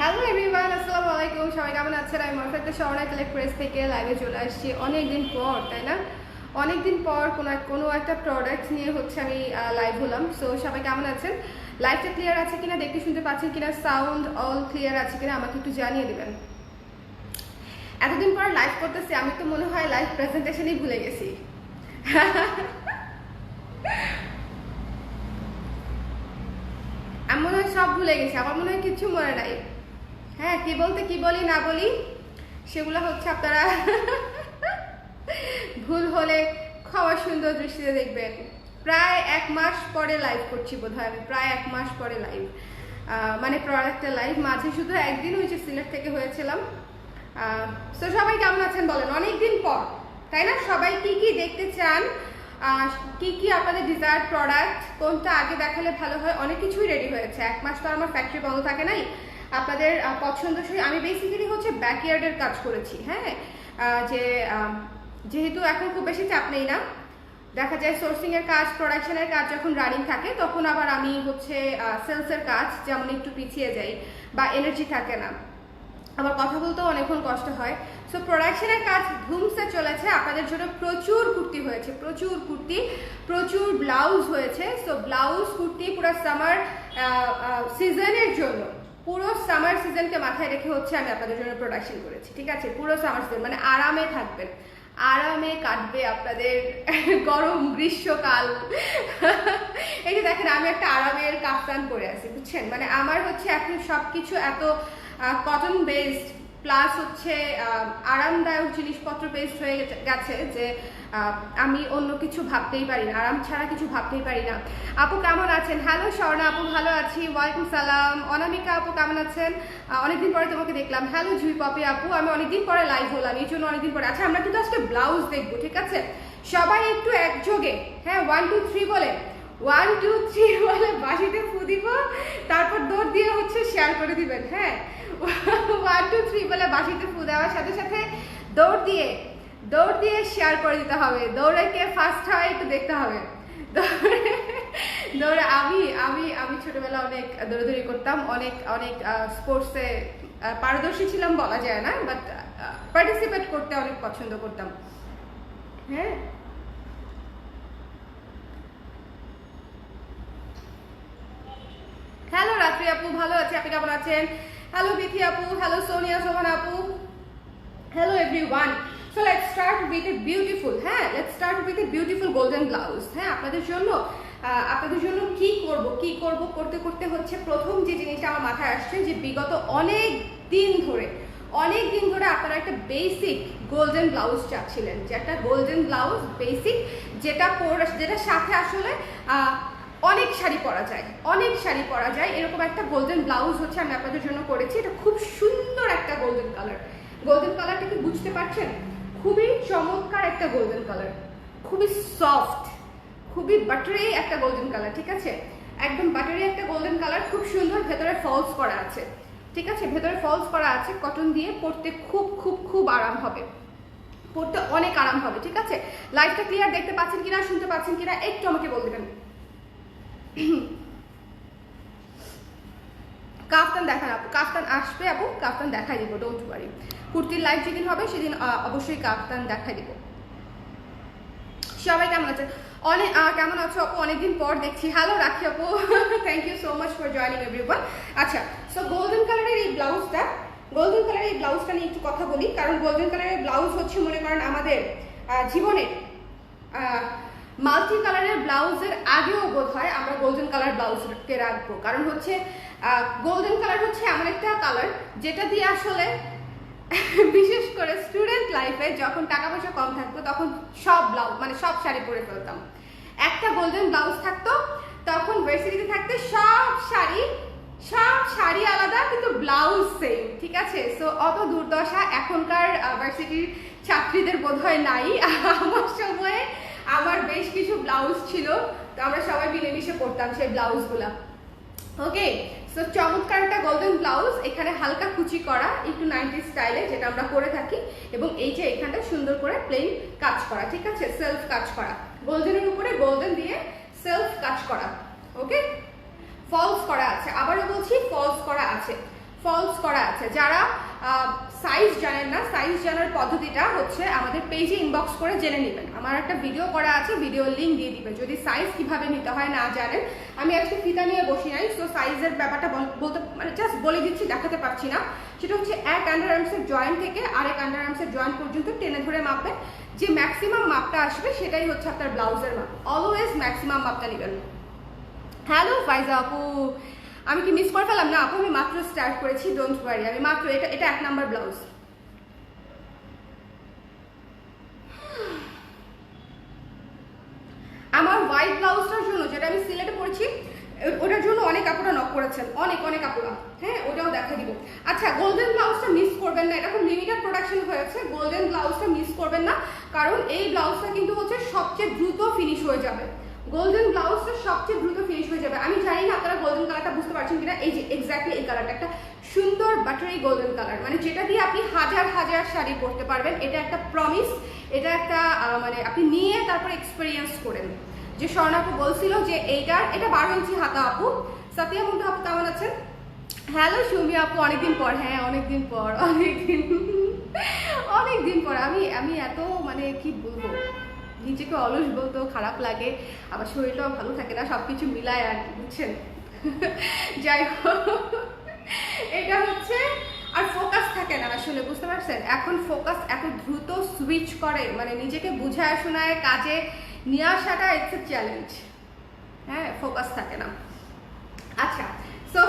Hello everyone, আসসালামু আলাইকুম। সবাই কেমন আছেন? আমি মারফাতে স্বর্ণা কালেক্ট প্রেস থেকে লাইভে চলে আসছি অনেকদিন পর, তাই না? অনেকদিন পর কোনো একটা প্রোডাক্ট নিয়ে হচ্ছে আমি লাইভ হলাম। সো সবাই কেমন আছেন? লাইভটা ক্লিয়ার আছে কিনা, দেখতে শুনতে পাচ্ছেন কিনা, সাউন্ড অল ক্লিয়ার আছে কিনা আমাকে একটু জানিয়ে দেবেন। এতদিন পর লাইভ করতেছি, আমি তো মনে হয় লাইভ প্রেজেন্টেশনই ভুলে গেছি। আমি মনে হয় সব ভুলে গেছি, আমার মনে হয় কিচ্ছু মনে নাই। হ্যাঁ, কি বলতে কি বলি না বলি সেগুলো হচ্ছে আপনারা ভুল হলে খাওয়া সুন্দর দৃষ্টিতে দেখবেন। প্রায় 1 মাস পরে লাইভ করছি বোধহয় আমি, প্রায় 1 মাস পরে লাইভ, মানে প্রোডাক্টের লাইভ। মাঝে শুধু একদিন ওই যে সিলেট থেকে হয়েছিলাম। তো সবাই কেমন আছেন বলেন, অনেকদিন পর, তাই না? সবাই কি কি দেখতে চান, কি কি আপনাদের ডিজায়ার প্রোডাক্ট, কোনটা আগে দেখালে ভালো হয়, অনেক কিছুই রেডি হয়েছে। 1 মাস তো আমার ফ্যাক্টরি বন্ধ থাকে নাই। আপনাদের পছন্দসই আমি বেসিক্যালি হচ্ছে ব্যাকইয়ার্ডের কাজ করেছি। হ্যাঁ, যেহেতু এখন খুব বেশি চাপ নেই না, দেখা যায় সোর্সিং এর কাজ, প্রোডাকশনের কাজ যখন রানিং থাকে তখন আবার আমি হচ্ছে সেলসের কাজ যেমন একটু পিছিয়ে যাই বা এনার্জি থাকে না, আবার কথা বলতেও অনেকক্ষণ কষ্ট হয়। সো প্রোডাকশনের কাজ ধুমসে চলেছে। আপনাদের জন্য প্রচুর কুর্তি হয়েছে, প্রচুর কুর্তি, প্রচুর ব্লাউজ হয়েছে। সো ব্লাউজ কুর্তি পুরো সামার সিজনের জন্য, পুরো সামার সিজনকে মাথায় রেখে হচ্ছে আমি আপনাদের জন্য প্রোডাকশন করেছি। ঠিক আছে, পুরো সামার সিজন মানে আরামে থাকবেন, আরামে কাটবে আপনাদের গরম গ্রীষ্মকাল। এই যে দেখেন, আমি একটা আরামের কাফতান পরে আছি, বুঝছেন? মানে আমার হচ্ছে এখন সবকিছু এত কটন বেসড প্লাস হচ্ছে আরামদায়ক জিনিসপত্র বেসড হয়ে গেছে যে আমি অন্য কিছু ভাবতেই পারি না, আরাম ছাড়া কিছু ভাবতেই পারি না। আপু কেমন আছেন? হ্যালো স্বর্ণা আপু, ভালো আছি, ওয়ালাইকুম সালাম। অনামিকা আপু কেমন আছেন? অনেকদিন পরে তোমাকে দেখলাম। হ্যালো জুই পপি আপু, আমি অনেকদিন পরে লাইভ হলাম, এই জন্য অনেকদিন পরে। আচ্ছা, আমরা কিন্তু আজকে ব্লাউজ দেখবো, ঠিক আছে? সবাই একটু একযোগে, হ্যাঁ, 1 2 3 বলে, 1 2 3 বলে বাসিতে ফু দিব, তারপর দৌড় দিয়ে হচ্ছে শেয়ার করে দিবেন। হ্যাঁ, 1 2 3 বলে বাসিতে ফু দেওয়ার সাথে সাথে দৌড় দিয়ে শেয়ার করে দিতে হবে। দৌড়ে কে ফার্স্ট হয় একটু দেখতে হবে। দৌড়ে আমি আমি আমি ছোটবেলা অনেক দৌড়াদৌড়ি করতাম, অনেক অনেক স্পোর্টসে পারদর্শী ছিলাম বলা যায় না, বাট পার্টিসিপেট করতে অনেক পছন্দ করতাম। হ্যাঁ, হ্যালো রাত্রি আপু, ভালো আছি, আপনি কেমন আছেন? হ্যালো বিথি আপু, হ্যালো সোনিয়া সোহান আপু, hello everyone. So let's start with a beautiful, হ্যাঁ, let's start with a beautiful golden blouse. হ্যাঁ, আপনাদের জন্য কি করব করতে করতে হচ্ছে প্রথম যে জিনিসটা আমার মাথায় আসছে যে বিগত অনেক দিন ধরে আপনারা একটা বেসিক গোল্ডেন ব্লাউজ চাচ্ছিলেন, যে একটা গোল্ডেন ব্লাউজ বেসিক, যেটার সাথে আসলে অনেক শাড়ি পরা যায় এরকম একটা গোল্ডেন ব্লাউজ হচ্ছে আমি আপনাদের জন্য করেছি। এটা খুব সুন্দর একটা গোল্ডেন কালার। গোল্ডেন কালারটা কি বুঝতে পারছেন? খুবই চমৎকার একটা গোল্ডেন কালার, খুবই সফট, খুবই বাটারি একটা গোল্ডেন কালার। ঠিক আছে, একদম বাটারি একটা গোল্ডেন কালার, খুব সুন্দর। ভেতরে ফলস করা আছে, ঠিক আছে, ভেতরে ফলস করা আছে কটন দিয়ে। পরতে খুব খুব খুব আরাম হবে, পরতে অনেক আরাম হবে। ঠিক আছে, লাইভটা ক্লিয়ার দেখতে পাচ্ছেন কিনা, শুনতে পাচ্ছেন কিনা একটু আমাকে বলে দেবেন। কাফতান দেখান আপু, কাফতান আসবে আপু, কাফতান দেখাই দিব, ডোন্ট ওয়ারি। কুর্তির লাইভ যেদিন হবে সেদিন অবশ্যই কাফতান দেখাই দিব। সবাই কেমন আছেন? কেমন আছো আপু? অনেকদিন পর দেখছি। হ্যালো রাখি আপু, thank you so much for joining everyone. আচ্ছা, সো গোল্ডেন কালারের এই ব্লাউজটা নিয়ে একটু কথা বলি, কারণ গোল্ডেন কালারের ব্লাউজ হচ্ছে মনে করেন আমাদের জীবনের মাল্টি কালারের ব্লাউজের আগেও বোধ হয় আমরা গোল্ডেন কালার ব্লাউজকে রাখবো। কারণ হচ্ছে গোল্ডেন কালার হচ্ছে এমন একটা কালার যেটা দিয়ে আসলে বিশেষ করে স্টুডেন্ট লাইফে যখন টাকা পয়সা কম থাকতো তখন সব ব্লাউজ মানে সব শাড়ি পরে ফেলতাম। একটা গোল্ডেন ব্লাউজ থাকতো, তখন ভার্সিটিতে থাকতে সব শাড়ি আলাদা কিন্তু ব্লাউজ সেম। ঠিক আছে, সো অত দুর্দশা এখনকার ভার্সিটির ছাত্রীদের বোধহয় নাই। আমার সময়ে আমার বেশ কিছু ব্লাউজ ছিল, তো আমরা সবাই মিলেমিশে পরতাম সেই ব্লাউজগুলা। ওকে, সো চমৎকার একটা গোল্ডেন ব্লাউজ, এখানে হালকা কুচি করা একটু 90 স্টাইলে, যেটা আমরা করে থাকি। এবং এই যে এখানটা সুন্দর করে প্লেন কাজ করা, ঠিক আছে, সেলফ কাজ করা, গোল্ডেনের উপরে গোল্ডেন দিয়ে সেলফ কাজ করা। ওকে, ফলস করা আছে, আবারও বলছি ফলস করা আছে। ফলস করা আছে। যারা সাইজ জানেন না, সাইজ জানার পদ্ধতিটা হচ্ছে আমাদের পেজে ইনবক্স করে জেনে নেবেন। আমার একটা ভিডিও করা আছে, ভিডিও লিঙ্ক দিয়ে দিবেন যদি সাইজ কিভাবে নিতে হয় না জানেন। আমি আজকে ফিতা নিয়ে বসি নাই, তো সাইজের ব্যাপারটা বলতে মানে জাস্ট বলে দিচ্ছি, দেখাতে পারছি না। সেটা হচ্ছে এক আন্ডার আর্মসের জয়েন্ট থেকে আরেক আন্ডার আর্মসের জয়েন্ট পর্যন্ত টেনে ধরে মাপবেন। যে ম্যাক্সিমাম মাপটা আসবে সেটাই হচ্ছে আপনার ব্লাউজের মাপ। অলওয়েজ ম্যাক্সিমাম মাপটা নেবেন। হ্যালো ফাইজা আপু, আমি কি মিস করে ফেলাম? না আপু, আমি মাত্র স্টার্ট করেছি, ডোন্ট ওয়ারি। আমি মাত্র এটা 1 নাম্বার ব্লাউজ। আমার হোয়াইট ব্লাউজটার জন্য যেটা আমি সিলেটে পরেছি, ওটার জন্য অনেক আপুরা নক করেছেন, অনেক আপুরা। হ্যাঁ, ওটাও দেখা দিব। আচ্ছা, গোল্ডেন ব্লাউজটা মিস করবেন না, এটা খুব লিমিটেড প্রোডাকশন হয়েছে। গোল্ডেন ব্লাউজটা মিস করবেন না, কারণ এই ব্লাউজটা কিন্তু হচ্ছে সবচেয়ে দ্রুত ফিনিশ হয়ে যাবে। গোল্ডেন ব্লাউজটা সবচেয়ে দ্রুত ফিনিশ হয়ে যাবে। আমি জানি না আপনারা গোল্ডেন কালারটা বুঝতে পারছেন কিনা। এই যে এক্স্যাক্টলি এই কালারটা একটা সুন্দর বাটারি গোল্ডেন কালার, মানে যেটা দিয়ে আপনি হাজার হাজার শাড়ি পরতে পারবেন। এটা একটা প্রমিস, এটা একটা মানে আপনি নিয়ে তারপর এক্সপেরিয়েন্স করেন। যে স্বর্ণা আপু বলছিল যে এটা 12 ইঞ্চি হাতা আপু। সাতিয়া মুন্ডা আপু কেমন আছেন? হ্যালো সুমি আপু, অনেকদিন পর। হ্যাঁ, অনেকদিন পর আমি এত মানে কি বলবো, নিজেকে অলস বলতেও খারাপ লাগে, আবার শরীরটাও ভালো থাকে না, সবকিছু মিলায় আর কি, বুঝছেন। যাই হোক, এটা হচ্ছে আর ফোকাস থাকে না আসলে, বুঝতে পারছেন। এখন ফোকাস এত দ্রুত সুইচ করে, মানে নিজেকে বুঝায় শোনায় কাজে নিয়ে আসাটা ইটস এ চ্যালেঞ্জ। হ্যাঁ, ফোকাস থাকে না। আচ্ছা, সো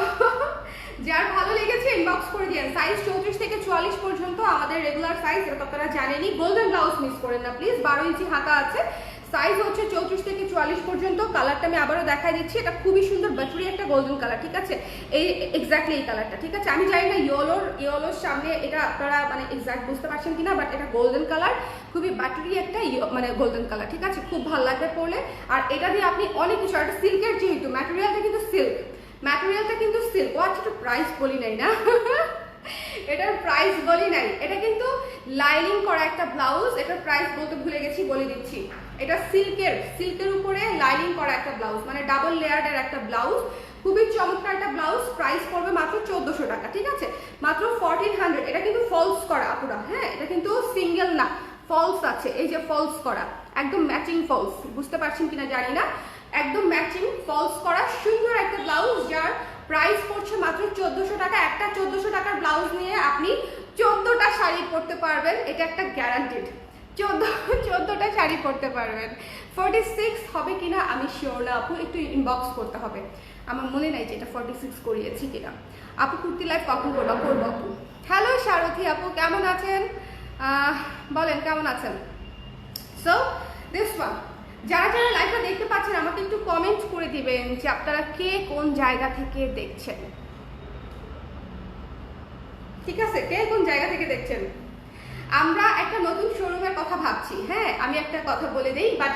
যার ভালো লেগেছে ইনবক্স করে দিন। সাইজ 34 থেকে 44 পর্যন্ত আমাদের রেগুলার সাইজ, এটা আপনারা জানেনই। গোল্ডেন ব্লাউজ মিস করেন না প্লিজ। 12 ইঞ্চি হাতা আছে, সাইজ হচ্ছে 34 থেকে 44 পর্যন্ত। কালারটা আমি আবারও দেখাই দিচ্ছি, এটা খুবই সুন্দর বাটরি একটা গোল্ডেন কালার, ঠিক আছে। এই এক্স্যাক্টলি এই কালারটা, ঠিক আছে। আমি জানি না ইয়েলোর সামনে এটা আপনারা মানে এক্স্যাক্ট বুঝতে পারছেন কিনা, বাট এটা গোল্ডেন কালার, খুবই বাটরি একটা মানে গোল্ডেন কালার, ঠিক আছে। খুব ভালো লাগবে পরলে। আর এটা দিয়ে আপনি অনেক কিছু, একটা সিল্কের যেহেতু ম্যাটেরিয়ালটা কিন্তু সিল্ক, ও আচ্ছা, একটু প্রাইস বলি নাই না এটার প্রাইস বলি নাই। এটা কিন্তু লাইনিং করা একটা ব্লাউজ, এটার প্রাইস বলতে ভুলে গেছি, বলে দিচ্ছি। এটা সিল্কের উপরে লাইনিং করা একটা ব্লাউজ, মানে ডাবল লেয়ারের একটা ব্লাউজ, খুবই চমৎকার একটা ব্লাউজ। প্রাইস পড়বে মাত্র 1400 টাকা, ঠিক আছে, মাত্র 1400। এটা কিন্তু ফলস করা আপুরা, হ্যাঁ, এটা কিন্তু সিঙ্গেল না, ফলস আছে। এই যে ফলস করা, একদম ম্যাচিং ফলস, বুঝতে পারছেন কিনা জানি না, একদম ম্যাচিং ফলস করা সুন্দর একটা ব্লাউজ, যার প্রাইস পড়ছে মাত্র 1400 টাকা। একটা 1400 টাকার ব্লাউজ নিয়ে আপনি 14টা শাড়ি পরতে পারবেন, এটা একটা গ্যারান্টেড। 14টা শাড়ি পরতে পারবেন। 46 হবে কিনা আমি শিওর না আপু, একটু ইনবক্স করতে হবে। আমার মনে নাই যে এটা 46 করিয়েছি কিনা। আপু কুর্তি লাইভ কখন করবো আপু? হ্যালো সারথী আপু, কেমন আছেন? বলেন কেমন আছেন? সো দিস ওয়ান, যারা লাইভটা দেখতে পাচ্ছেন আমাকে একটু কমেন্ট করে দিবেন যে আপনারা কে কোন জায়গা থেকে দেখছেন, ঠিক আছে, কে কোন জায়গা থেকে দেখছেন। আমরা একটা নতুন শোরুমের কথা ভাবছি। হ্যাঁ, আমি একটা কথা বলে দিই, বাট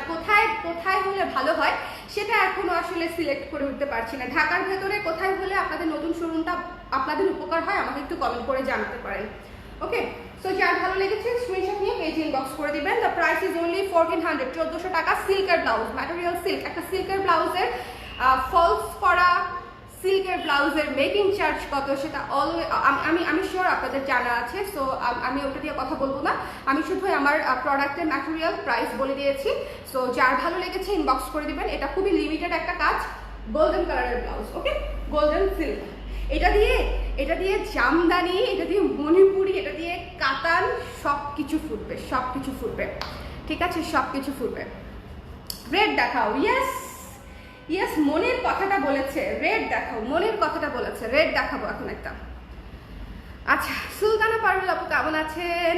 কোথায় হলে ভালো হয় সেটা এখনো আসলে সিলেক্ট করে উঠতে পারছি না। ঢাকার ভেতরে কোথায় হলে আপনাদের নতুন শোরুমটা আপনাদের উপকার হয় আমাকে একটু কমেন্ট করে জানাতে পারেন। ওকে, সো যার ভালো লেগেছে স্ক্রিনশট নিয়ে পেজ ইনবক্স করে দিবেন। দ্য প্রাইস ইজ অনলি 1400, 1400 টাকা। সিল্কের ব্লাউজ, ম্যাটেরিয়াল সিল্ক, একটা সিল্কের ব্লাউজের ফলস করা সিল্কের ব্লাউজের মেকিং চার্জ কত সেটা আমি শিওর আপনাদের জানা আছে। সো আমি ওটা দিয়ে কথা বলবো না, আমি শুধু আমার প্রোডাক্টের ম্যাটেরিয়াল প্রাইস বলে দিয়েছি। সো যার ভালো লেগেছে ইনবক্স করে দিবেন। এটা খুবই লিমিটেড একটা কাজ, গোল্ডেন কালারের ব্লাউজ, ওকে, গোল্ডেন সিল্ক। এটা দিয়ে জামদানি, এটা দিয়ে মণিপুরি, এটা দিয়ে কাতান, সব কিছু ফুটবে, ঠিক আছে, সব কিছু ফুটবে। রেড দেখাও, ইয়েস মনের কথাটা বলেছে, রেড দেখাও, মনের কথাটা বলেছে, রেড দেখাবো এখন একটা। আচ্ছা, সুলতানা পারুল আপু কেমন আছেন?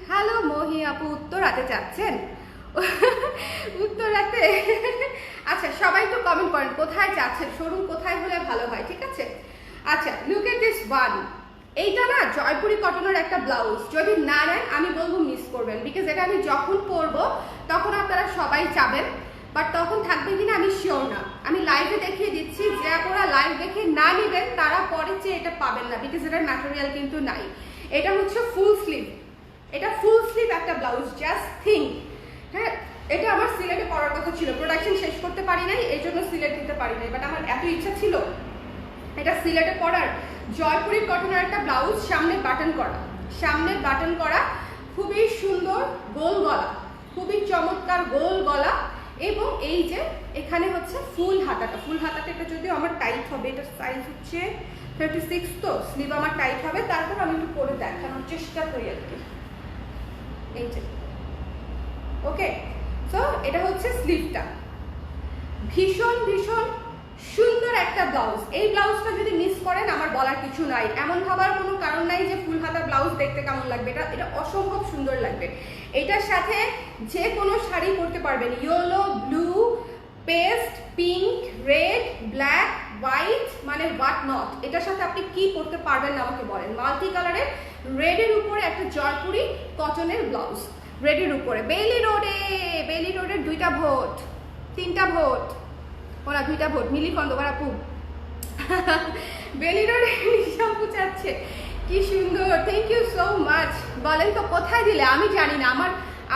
হ্যালো মহি আপু, উত্তরাতে যাচ্ছেন? উত্তরাতে? আচ্ছা, সবাই তো কমেন্ট করেন কোথায় যাচ্ছেন, শোরুম কোথায় হলে ভালো হয়, ঠিক আছে। আচ্ছা, লুক এট দিস ওয়ান। এইটা না জয়পুরি কটনের একটা ব্লাউজ, যদি না নেন আমি বলবো মিস করবেন, বিকজ এটা আমি যখন পরবো তখন আপনারা সবাই চাবেন, বাট তখন থাকবে কিনা আমি শিওর না। আমি লাইভে দেখিয়ে দিচ্ছি, যে আপনারা লাইভ দেখে না নেবেন তারা পরে চেয়ে এটা পাবেন না, বিকজ এটার ম্যাটেরিয়াল কিন্তু নাই। এটা হচ্ছে ফুল স্লিভ, এটা ফুল স্লিভ একটা ব্লাউজ, জাস্ট থিঙ্ক। হ্যাঁ, এটা আমার সিলেটে পরার কথা ছিল, প্রোডাকশন শেষ করতে পারি নাই, এই জন্য সিলেট নিতে পারি নাই, বাট আমার এত ইচ্ছা ছিল এটা সিলেটে পরার, জয়পুরি কটনের একটা ব্লাউজ, সামনে বাটন করা, খুবই সুন্দর গোল গলা, খুবই চমৎকার গোল গলা, এবং এই যে এখানে হচ্ছে ফুল হাতাটা এটা যদিও আমার টাইট হবে, এটা সাইজ হচ্ছে 36, তো স্লিভ আমার টাইট হবে, তারপর আমি একটু পরে দেখানোর চেষ্টা করি আর কি। এই যে ওকে, সো এটা হচ্ছে স্লিভটা, ভীষণ ভীষণ সুন্দর একটা ব্লাউজ। এই ব্লাউজটা যদি মিস করেন আমার বলার কিছু নাই, এমন ভাবার কোনো কারণ নাই যে ফুল হাতা ব্লাউজ দেখতে কেমন লাগবে, এটা অসম্ভব সুন্দর লাগবে। এটার সাথে যে কোনো শাড়ি পরতে পারবেন, yellow, blue, paste, pink, red, black, white, মানে হোয়াট নট, এটার সাথে আপনি কি পরতে পারবেন না আমাকে বলেন। মাল্টি কালারের রেডের উপরে একটা জয়পুরি কটনের ব্লাউজ, রেডের উপরে। বেইলি রোডের 2টা ভোট, 3টা ভোট, ওরা 2টা ভোট, মিলি খন্দকার আপু বেইলি রোডে শ্যাম্পু চাচ্ছে, কি সুন্দর, থ্যাংক ইউ সো মাচ। বলেন তো কোথায় দিলে, আমি জানি না,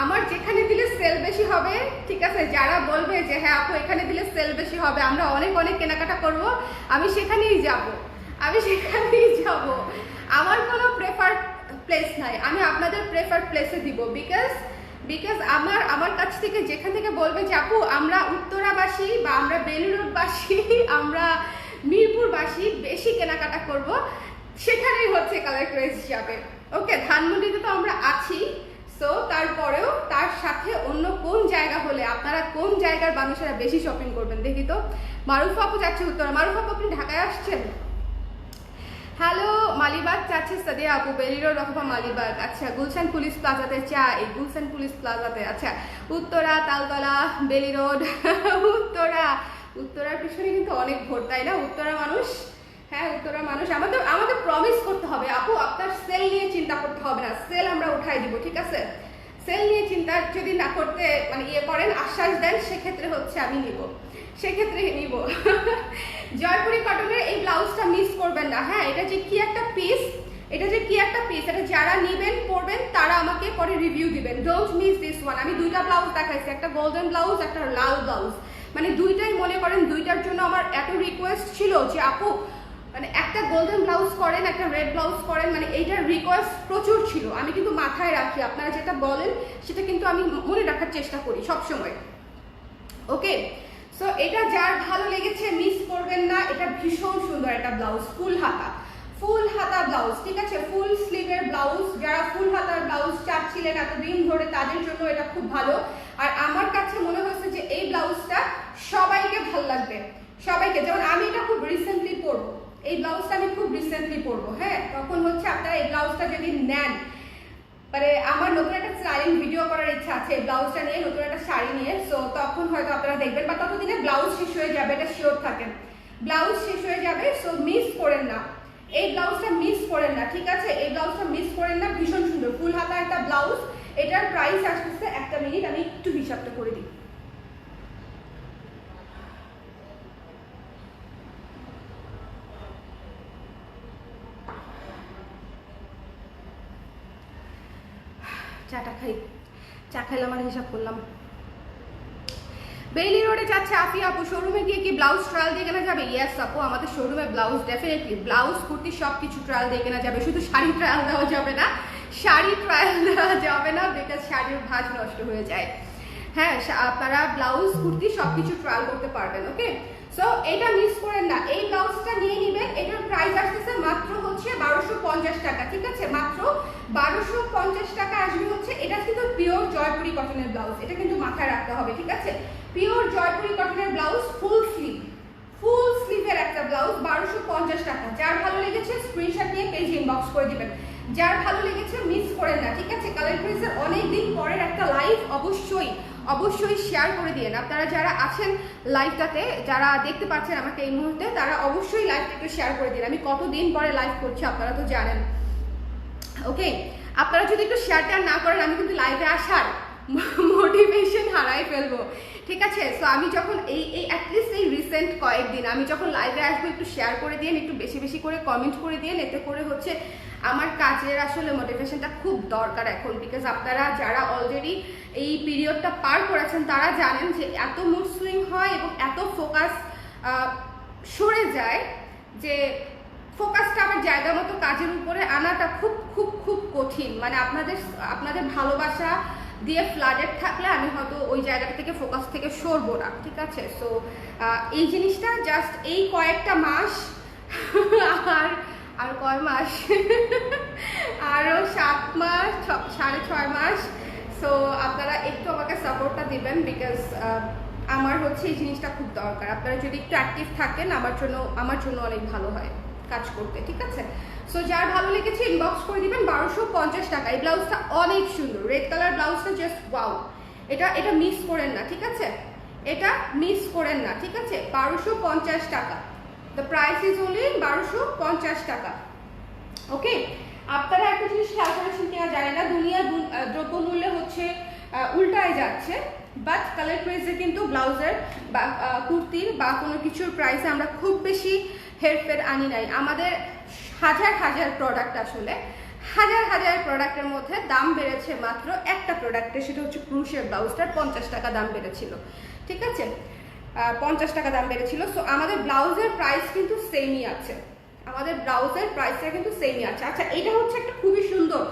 আমার যেখানে দিলে সেল বেশি হবে, ঠিক আছে, যারা বলবে যে হ্যাঁ আপু এখানে দিলে সেল বেশি হবে, আমরা অনেক অনেক কেনাকাটা করব, আমি সেখানেই যাব, আমার কোনো প্রেফার প্লেস নাই, আমি আপনাদের প্রেফার প্লেসে দিব, বিকজ আমার কাছ থেকে যেখান থেকে বলবে যে আপু আমরা উত্তরাবাসী বা আমরা বেইলি রোডবাসী, আমরা মিরপুরবাসী বেশি কেনাকাটা করব, সেখানেই হচ্ছে কালার ক্রেজ যাবে। ওকে, ধানমন্ডিতে তো আমরা আছি, সো তারপরেও তার সাথে অন্য কোন জায়গা হলে আপনারা কোন জায়গার মানুষেরা বেশি শপিং করবেন দেখি তো। মারুফা আপু যাচ্ছে উত্তরা, মারুফা আপু আপনি ঢাকায় আসছেন? হ্যালো, মালিবাগ চাচ্ছে সাদিয়া আপু, বেইলি রোড অথবা মালিবাগ, আচ্ছা, গুলশান পুলিশ প্লাজাতে চাই, গুলশান পুলিশ প্লাজাতে, আচ্ছা, উত্তরা, তালতলা, বেইলি রোড, উত্তরার পিছনে কিন্তু অনেক ভোট, তাই না? উত্তরা মানুষ, হ্যাঁ উত্তরা মানুষ, আমাদের প্রমিস করতে হবে আপু, আপনার সেল নিয়ে চিন্তা করতে হবে না, সেল আমরা উঠাই দিব, ঠিক আছে? সেল নিয়ে চিন্তা যদি না করতে মানে করেন, আশ্বাস দেন, সেক্ষেত্রে হচ্ছে আমি নিব। জয়পুরি কটনের এই ব্লাউজটা মিস করবেন না, হ্যাঁ, এটা যে কি একটা পিস, এটা যারা নিবেন পরবেন তারা আমাকে পরে রিভিউ দিবেন, ডোন্ট মিস দিস ওয়ান। আমি 2টা ব্লাউজ দেখাইছি, একটা গোল্ডেন ব্লাউজ, একটা লাল ব্লাউজ, মানে 2টাই মনে করেন 2টার জন্য আমার এত রিকোয়েস্ট ছিল যে আপু মানে একটা গোল্ডেন ব্লাউজ করেন, একটা রেড ব্লাউজ করেন, মানে এইটার রিকোয়েস্ট প্রচুর ছিল। আমি কিন্তু মাথায় রাখি, আপনারা যেটা বলেন সেটা কিন্তু আমি মনে রাখার চেষ্টা করি সবসময়। ওকে, সো এটা যার ভালো লেগেছে মিস করবেন না, এটা ভীষণ সুন্দর একটা ব্লাউজ, ফুল হাতা ব্লাউজ, ঠিক আছে, ফুল স্লিভের ব্লাউজ, যারা ফুল হাতার ব্লাউজ চাচ্ছিলেন এতদিন ধরে তাদের জন্য এটা খুব ভালো। আর আমার কাছে মনে হয়েছে যে এই ব্লাউজটা সবাইকে ভালো লাগবে, সবাইকে, যেমন আমি এটা খুব রিসেন্টলি পরবো, এই ব্লাউজটা আমি খুব রিসেন্টলি পরবো, হ্যাঁ, তখন হচ্ছে আপনারা এই ব্লাউজটা যদি নেন, মানে আমার নতুন একটা স্টাইলিং ভিডিও করার ইচ্ছা আছে এই ব্লাউজটা নিয়ে, নতুন একটা শাড়ি নিয়ে, সো তখন হয়তো আপনারা দেখবেন, বা ততদিনে ব্লাউজ শেষ হয়ে যাবে, এটা শিওর থাকেন, ব্লাউজ শেষ হয়ে যাবে, সো মিস করেন না, এই ব্লাউজটা মিস করেন না, ঠিক আছে, এই ব্লাউজটা মিস করেন না, ভীষণ সুন্দর ফুল হাতা একটা ব্লাউজ। এটার প্রাইস আসতেছে, একটা মিনিট আমি একটু হিসাবটা করে দিই, চা খাইলাম আর হিসাব করলাম। বেইলি রোডে যাচ্ছে আফিয়া আপু, শোরুমে গিয়ে কি ব্লাউজ ট্রায়াল দিয়ে কেনা যাবে? ইয়েস আপু, আমাদের শোরুমে ব্লাউজ ডেফিনেটলি, ব্লাউজ কুর্তি সব কিছু ট্রায়াল দিয়ে কেনা যাবে, শুধু শাড়ি ট্রায়াল দেওয়া যাবে না, বিকজ শাড়ির ভাঁজ নষ্ট হয়ে যায়। হ্যাঁ, আপনারা ব্লাউজ কুর্তি সবকিছু ট্রায়াল করতে পারবেন। ওকে, সো এটা মিস করেন না, এই ব্লাউজটা নিয়ে নেবেন, এটার প্রাইস আসতেছে মাত্র হচ্ছে 1250 টাকা, ঠিক আছে, মাত্র 1250 টাকা আসবে হচ্ছে। এটা কিন্তু পিওর জয়পুরি কটনের ব্লাউজ, এটা কিন্তু মাথায় রাখতে হবে, ঠিক আছে, পিওর জয়পুরি কটনের ব্লাউজ, ফুল স্লিভের একটা ব্লাউজ, 1250 টাকা। যার ভালো লেগেছে স্ক্রিনশট নিয়ে পেজে ইনবক্স করে দিবেন, যার ভালো লেগেছে মিস করেন না, ঠিক আছে। কালার ক্রেজের অনেকদিন পরের একটা লাইভ, অবশ্যই শেয়ার করে দিয়েন। আপনারা যারা আছেন লাইভটাতে, যারা দেখতে পাচ্ছেন আমাকে এই মুহূর্তে, তারা অবশ্যই লাইভটা একটু শেয়ার করে দিন। আমি কতদিন পরে লাইভ করছি আপনারা তো জানেন। ওকে, আপনারা যদি একটু শেয়ারটা না করেন আমি কিন্তু লাইভে আসার মোটিভেশন হারাই ফেলবো, ঠিক আছে। সো আমি যখন এই অ্যাটলিস্ট এই রিসেন্ট কয়েকদিন আমি যখন লাইভে আসবো, একটু শেয়ার করে দিন, একটু বেশি বেশি করে কমেন্ট করে দিন, এতে করে হচ্ছে আমার কাজের আসলে মোটিভেশনটা খুব দরকার এখন, বিকজ আপনারা যারা অলরেডি এই পিরিয়ডটা পার করেছেন তারা জানেন যে এত মুড সুইং হয় এবং এত ফোকাস সরে যায় যে ফোকাস কাজটা আমার জায়গা মতো কাজের উপরে আনাটা খুব খুব খুব কঠিন, মানে আপনাদের ভালোবাসা দিয়ে ফ্লাডেড থাকলে আমি হয়তো ওই জায়গাটা থেকে ফোকাস থেকে সরবো না, ঠিক আছে? সো এই জিনিসটা জাস্ট এই কয়েকটা মাস আর কয় মাস আরও 7 মাস 6.5 মাস। সো আপনারা একটু আমাকে সাপোর্টটা দিবেন, বিকজ আমার হচ্ছে এই জিনিসটা খুব দরকার। আপনারা যদি একটু অ্যাক্টিভ থাকেন আমার জন্য অনেক ভালো হয় কাজ করতে, ঠিক আছে? সো যার ভালো লেগেছে ইনবক্স করে দিবেন। 1250 টাকা। এই ব্লাউজটা অনেক সুন্দর, রেড কালার ব্লাউজটা জাস্ট ওয়াও। এটা মিস করেন না, ঠিক আছে? এটা মিস করেন না, ঠিক আছে? 1250 টাকা। দ্য প্রাইস ইজ অনলি 1250 টাকা। ওকে, আপনারা একটা জিনিস খেয়াল করেছেন কিনা জানি না, দুনিয়ার দ্রব্যমূল্য হচ্ছে উল্টায় যাচ্ছে, বাট কালার প্রাইসে কিন্তু ব্লাউজের বা কুর্তির বা কোনো কিছুর প্রাইসে আমরা খুব বেশি হেরফের আনি নাই। আমাদের হাজার হাজার প্রোডাক্ট, আসলে হাজার হাজার প্রোডাক্টের মধ্যে দাম বেড়েছে মাত্র একটা প্রোডাক্টের, সেটা হচ্ছে ক্রুশের ব্লাউজটার 50 টাকা দাম বেড়েছিল, ঠিক আছে? 50 টাকা দাম বেড়েছিল। সো আমাদের ব্লাউজের প্রাইস কিন্তু সেমই আছে, আমাদের ব্লাউজের প্রাইসটা কিন্তু সেমই আছে। আচ্ছা, এটা হচ্ছে একটা খুবই সুন্দর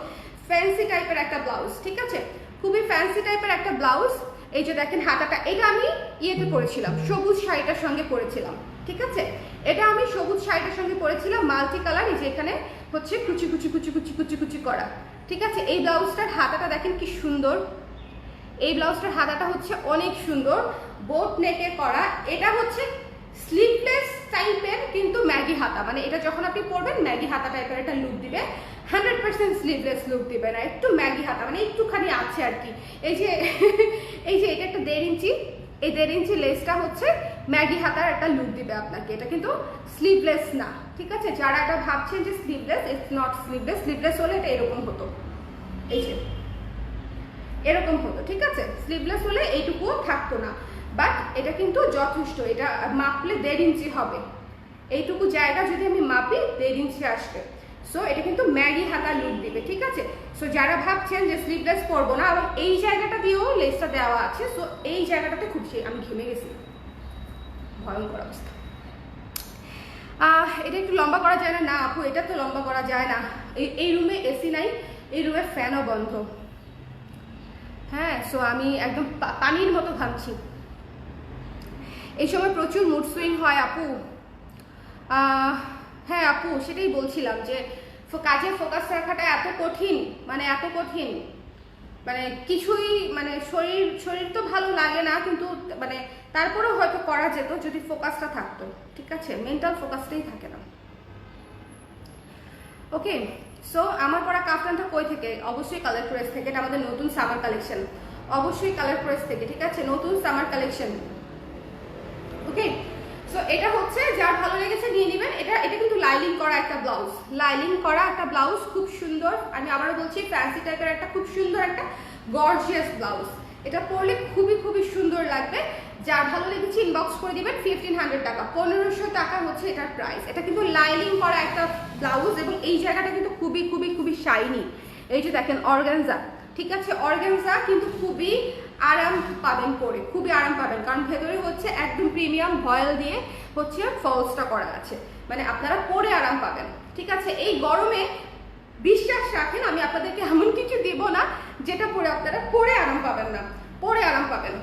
ফ্যান্সি টাইপের একটা ব্লাউজ, ঠিক আছে? খুবই ফ্যান্সি টাইপের একটা ব্লাউজ। এই যে দেখেন হাতাটা, এটা আমি ইয়েতে পরেছিলাম, সবুজ শাড়িটার সঙ্গে পরেছিলাম, ঠিক আছে? এটা আমি সবুজ শাড়িটার সঙ্গে পরেছিলাম, মাল্টি কালার। এই যে এখানে হচ্ছে কুচি কুচি কুচি কুচি কুচি কুচি করা, ঠিক আছে? এই ব্লাউজটার হাতাটা দেখেন কি সুন্দর, এই ব্লাউজটার হাতাটা হচ্ছে অনেক সুন্দর, বোট নেকে করা। এটা হচ্ছে স্লিভলেস টাইপের কিন্তু ম্যাগি হাতা, মানে এটা যখন আপনি পরবেন ম্যাগি হাতা টাইপের একটা লুক দিবে, 100% স্লিভলেস লুক দিবে না, একটু ম্যাগি হাতা, মানে একটুখানি আছে আর কি। এই যে এটা একটা 1.5 ইঞ্চি, এই 1.5 ইঞ্চি লেসটা হচ্ছে ম্যাগি হাতার একটা লুক দিবে আপনাকে। এটা কিন্তু স্লিভলেস না, ঠিক আছে? যারা এটা ভাবছেন যে sleeveless, it's not sleeveless. Sleeveless হলে এটা এরকম হতো, এই যে এরকম হতো, ঠিক আছে? স্লিভলেস হলে এইটুকুও থাকতো না, বাট এটা কিন্তু যথেষ্ট। এটা মাপলে 1.5 ইঞ্চি হবে, এইটুকু জায়গা যদি আমি মাপি 1.5 ইঞ্চি আসবে। সো এটা কিন্তু ম্যাগি হাতা লুক দিবে, ঠিক আছে? সো যারা ভাবছেন যে স্লিভলেস পরবো না, এবং এই জায়গাটা দিয়েও লেসটা দেওয়া আছে, সো এই জায়গাটাতে খুব আমি ঘেমে গেছি, ভয়ঙ্কর অবস্থা। এটা একটু লম্বা করা যায় না? না আপু, এটা তো লম্বা করা যায় না। এই রুমে এসি নাই, এই রুমে ফ্যানও বন্ধ। হ্যাঁ, সো আমি একদম পানির মতো ঘামছি। এই সময় প্রচুর মুড সুইং হয় আপু। হ্যাঁ আপু, সেটাই বলছিলাম যে কাজে ফোকাস রাখাটা এত কঠিন, মানে এত কঠিন, মানে কিছুই, মানে শরীর তো ভালো লাগে না, কিন্তু মানে তারপরেও হয়তো করা যেত যদি ফোকাসটা থাকতো, ঠিক আছে? মেন্টাল ফোকাসটাই থাকে না। ওকে, সো আমার পরা কাফতানটা কই থেকে? অবশ্যই কালার প্রেস থেকে। এটা আমাদের নতুন সামার কালেকশন, অবশ্যই কালার প্রেস থেকে, ঠিক আছে? নতুন সামার কালেকশন। ওকে, সো এটা হচ্ছে যার ভালো লেগেছে নিয়ে নেবেন। এটা কিন্তু লাইলিং করা একটা ব্লাউজ, লাইলিং করা একটা ব্লাউজ, খুব সুন্দর। আমি আবারও বলছি, ফ্যান্সি টাইপের একটা খুব সুন্দর একটা গর্জিয়াস ব্লাউজ। এটা পরলে খুবই খুবই সুন্দর লাগবে। যার ভালো লেগেছে ইনবক্স করে দিবেন। 1500 টাকা, 1500 টাকা হচ্ছে এটার প্রাইস। এটা কিন্তু লাইলিং করা একটা ব্লাউজ, এবং এই জায়গাটা কিন্তু খুবই খুবই খুবই শাইনি। এই যে দেখেন অর্গানজা, ঠিক আছে? অর্গানজা কিন্তু খুবই আরাম পাবেন পরে, খুবই আরাম পাবেন, কারণ ভেতরে হচ্ছে একদম প্রিমিয়াম ভয়েল দিয়ে হচ্ছে ফলসটা করা আছে, মানে আপনারা পরে আরাম পাবেন, ঠিক আছে? এই গরমে বিশ্বাস রাখেন, আমি আপনাদেরকে এমন কিছু দিব না যেটা পরে আপনারা পরে আরাম পাবেন না, পরে আরাম পাবেন।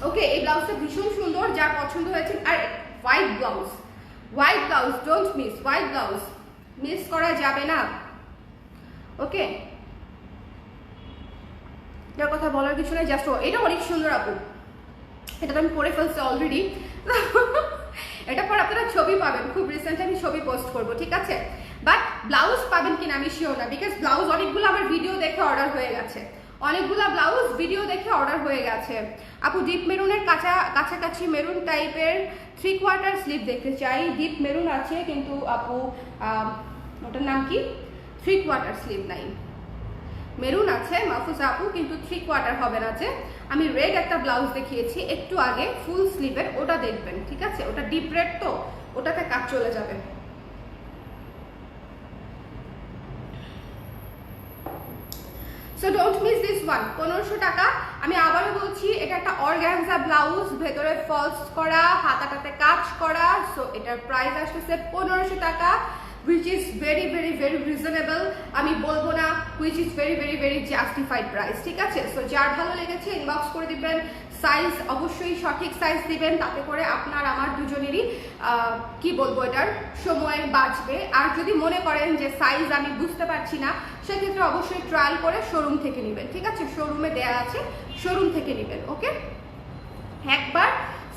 ওকে, এই ব্লাউজটা ভীষণ সুন্দর, যার পছন্দ হয়েছে। আর white blouse, white blouse, don't miss, white blouse miss করা যাবে না। ওকে, এটার কথা বলার কিছু নেই, জাস্ট এটা অনেক সুন্দর আপু। এটা তো আমি পরে ফেলছি অলরেডি। এটা পর আপনারা ছবি পাবেন, খুব রিসেন্টলি আমি ছবি পোস্ট করবো, ঠিক আছে? বাট ব্লাউজ পাবেন কিনা আমি শিওর না, বিকজ ব্লাউজ অনেকগুলো আমার ভিডিও দেখে অর্ডার হয়ে গেছে, অনেকগুলো ব্লাউজ ভিডিও দেখে অর্ডার হয়ে গেছে। আপু ডিপ মেরুনের কাছাকাছি মেরুন টাইপের 3/4 স্লিভ দেখতে চাই। ডিপ মেরুন আছে, কিন্তু আপু ওটার নাম কি, 3/4 স্লিভ নাই। মেরুন আছে মাহফুজা আপু, কিন্তু 3/4 হবে না। যে আমি রেড একটা ব্লাউজ দেখিয়েছি একটু আগে ফুল স্লিভের, ওটা দেখবেন, ঠিক আছে? ওটা ডিপ রেড, তো ওটাতে কাজ চলে যাবে। So don't miss this one. 1500 টাকা। আমি আবারও বলছি, এটা একটা অর্গানজা ব্লাউজ, ভেতরে ফলস করা, হাতাটাতে কাজ করা। সো এটার প্রাইস আসতেছে 1500 টাকা। which is very very very reasonable, আমি বলবো না which is very very very justified price, ঠিক আছে? সো যার ভালো লেগেছে ইনবক্স করে দিবেন, সাইজ অবশ্যই সঠিক সাইজ দিবেন, তাতে করে আপনার আমার দুজনেরই কি বলবো এটার সময় বাঁচবে। আর যদি মনে করেন যে সাইজ আমি বুঝতে পারছি না, সেক্ষেত্রে অবশ্যই ট্রায়াল করে শোরুম থেকে নেবেন, ঠিক আছে? শোরুমে দেয়া আছে, শোরুম থেকে নেবেন, ওকে? একবার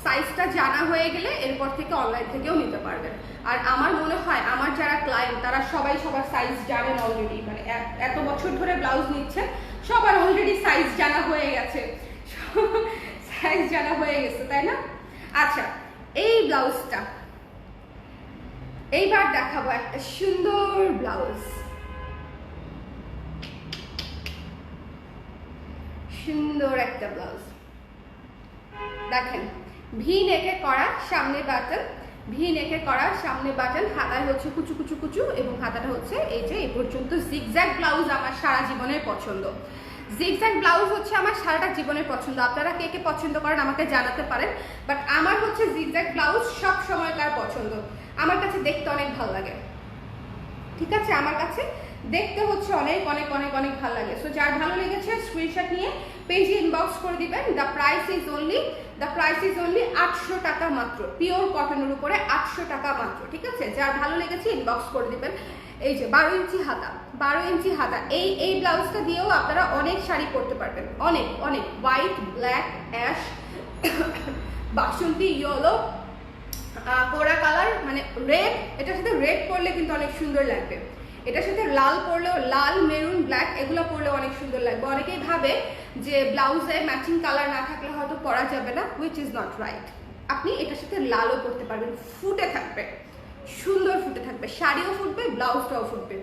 সাইজটা জানা হয়ে গেলে এরপর থেকে অনলাইন থেকেও নিতে পারবেন। আর আমার মনে হয় আমার যারা ক্লায়েন্ট তারা সবাই সবার সাইজ জানেন অলরেডি, মানে এত বছর ধরে ব্লাউজ নিচ্ছেন, সবার অলরেডি সাইজ জানা হয়ে গেছে, সাইজ জানা হয়ে গেছে, তাই না? আচ্ছা, এই ব্লাউজটা এইবার দেখাবো একটা সুন্দর ব্লাউজ, সুন্দর একটা ব্লাউজ দেখেন, ভি নেকে করা সামনে বাটন, ভি নেকে করা সামনে বাটন, হাতায় হচ্ছে কুচু কুচু কুচু এবং হাতাটা হচ্ছে এই যে এই পর্যন্ত। জিগজ্যাগ ব্লাউজ আমার সারা জীবনের পছন্দ, জিগজ্যাগ ব্লাউজ হচ্ছে আমার সারাটা জীবনের পছন্দ। আপনারা কে কে পছন্দ করেন আমাকে জানাতে পারেন, বাট আমার হচ্ছে জিগজ্যাগ ব্লাউজ সব সময়কার পছন্দ। আমার কাছে দেখতে অনেক ভালো লাগে, ঠিক আছে? আমার কাছে দেখতে হচ্ছে অনেক অনেক অনেক অনেক ভালো লাগে। সো যার ভালো লেগেছে স্ক্রিনশট নিয়ে পেজে ইনবক্স করে দিবেন। দ্য প্রাইস ইজ অনলি 800 টাকা মাত্র, পিওর কটনের উপরে 800 টাকা মাত্র, ঠিক আছে? যার ভালো লেগেছে ইনবক্স করে দিবেন। এই যে 12 ইঞ্চি হাতা, 12 ইঞ্চি হাতা, এই ব্লাউজটা দিয়েও আপনারা অনেক শাড়ি পরতে পারবেন, অনেক অনেক। হোয়াইট, ব্ল্যাক, অ্যাশ, বাসন্তী, ইয়েলো, কোরা কালার, মানে রেড, এটার সাথে রেড পরলে কিন্তু অনেক সুন্দর লাগবে। এটার সাথে লাল পরলেও, লাল, মেরুন, ব্ল্যাক এগুলো পরলেও অনেক সুন্দর লাগবে। অনেকেই ভাবে যে ব্লাউজে ম্যাচিং কালার না থাকলে হয়তো পরা যাবে না, হুইচ ইজ নট রাইট। আপনি এটার সাথে লালও পরতে পারবেন, ফুটে থাকবে, সুন্দর ফুটে থাকবে, শাড়িও ফুটবে, ব্লাউজটাও ফুটবে,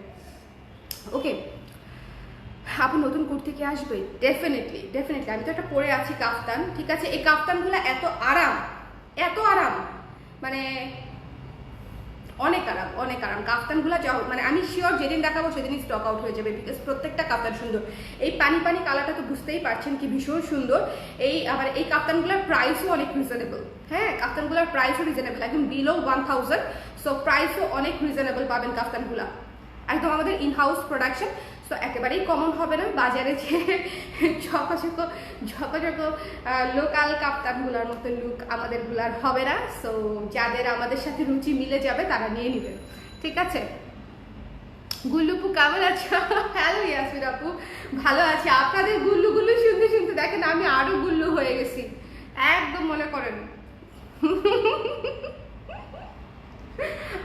ওকে? আপনি নতুন কুর্তি কি আসবে? Definitely definitely. আমি তো একটা পরে আছি কাফতান, ঠিক আছে? এই কাফতানগুলো এত আরাম, এত আরাম, মানে অনেক আরাম, অনেক আরাম। কাফতানগুলো মানে আমি শিওর যেদিন দেখাবো সেদিনই স্টক আউট হয়ে যাবে, বিকজ প্রত্যেকটা কাফতান সুন্দর। এই পানি পানি কালারটা তো বুঝতেই পারছেন কি ভীষণ সুন্দর। আবার এই কাফতানগুলোর প্রাইসও অনেক রিজনেবল, হ্যাঁ, কাফতানগুলোর প্রাইসও রিজনেবল, একদম বিলো 1000। সো প্রাইসও অনেক রিজনেবল পাবেন কাফতানগুলো, একদম আমাদের ইনহাউস প্রোডাকশন। সো একেবারেই কমন হবে না, বাজারে যে ঝকঝক লোকাল কাপ্তানগুলোর মতো লুক আমাদেরগুলার হবে না। সো যাদের আমাদের সাথে রুচি মিলে যাবে তারা নিয়ে নেবেন, ঠিক আছে? গুল্লুপু কেমন আছো? হ্যালো ইয়াসমিন আপু, ভালো আছে। আপনাদের গুল্লু গুল্লু শুনতে শুনতে দেখেন আমি আরো গুল্লু হয়ে গেছি, একদম মনে করেন